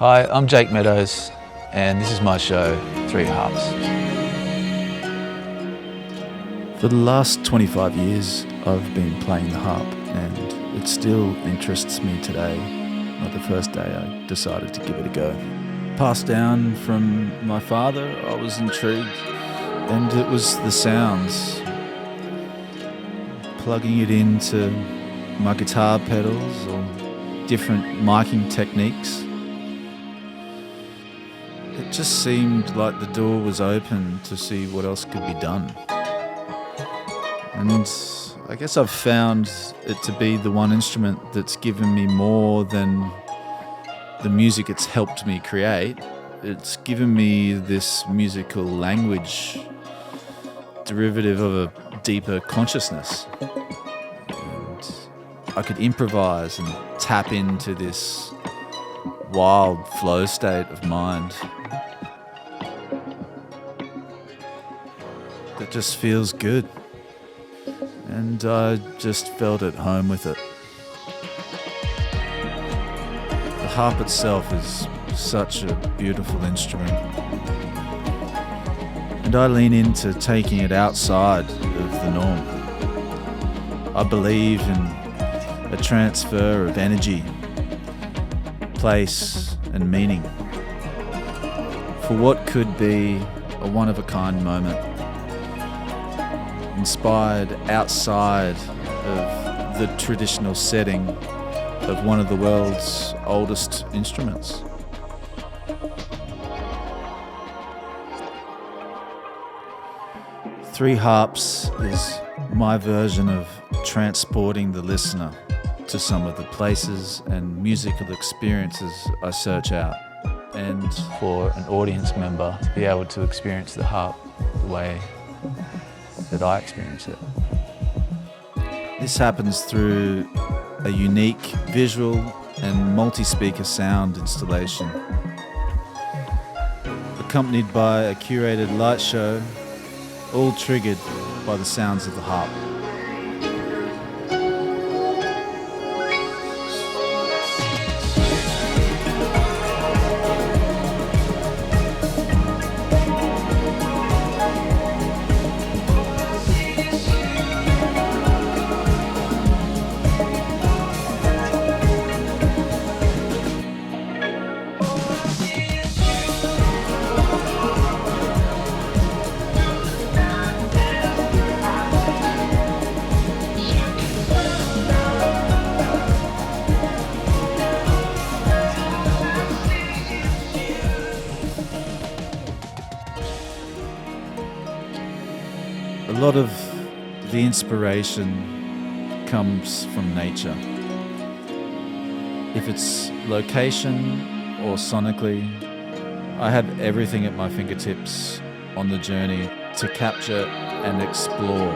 Hi, I'm Jake Meadows, and this is my show, 3HARPS. For the last 25 years, I've been playing the harp, and it still interests me today, like the first day I decided to give it a go. Passed down from my father, I was intrigued, and it was the sounds. Plugging it into my guitar pedals or different miking techniques. It just seemed like the door was open to see what else could be done. And I guess I've found it to be the one instrument that's given me more than the music it's helped me create. It's given me this musical language, derivative of a deeper consciousness. And I could improvise and tap into this wild flow state of mind that just feels good. And I just felt at home with it. The harp itself is such a beautiful instrument. And I lean into taking it outside of the norm. I believe in a transfer of energy, place and meaning for what could be a one-of-a-kind moment, inspired outside of the traditional setting of one of the world's oldest instruments. Three Harps is my version of transporting the listener to some of the places and musical experiences I search out. And for an audience member to be able to experience the harp the way that I experience it. This happens through a unique visual and multi-speaker sound installation, accompanied by a curated light show, all triggered by the sounds of the harp. A lot of the inspiration comes from nature. If it's location or sonically, I have everything at my fingertips on the journey to capture and explore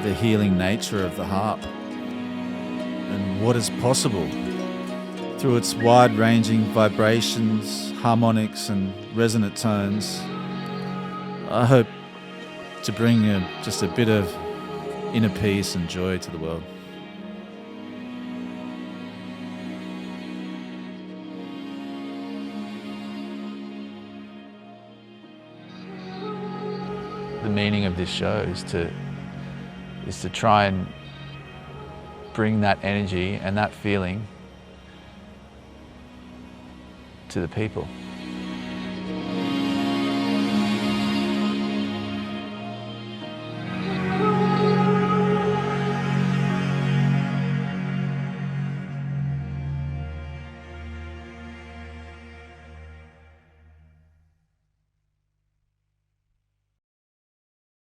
the healing nature of the harp and what is possible through its wide-ranging vibrations, harmonics and resonant tones. I hope to bring just a bit of inner peace and joy to the world. The meaning of this show is to try and bring that energy and that feeling to the people.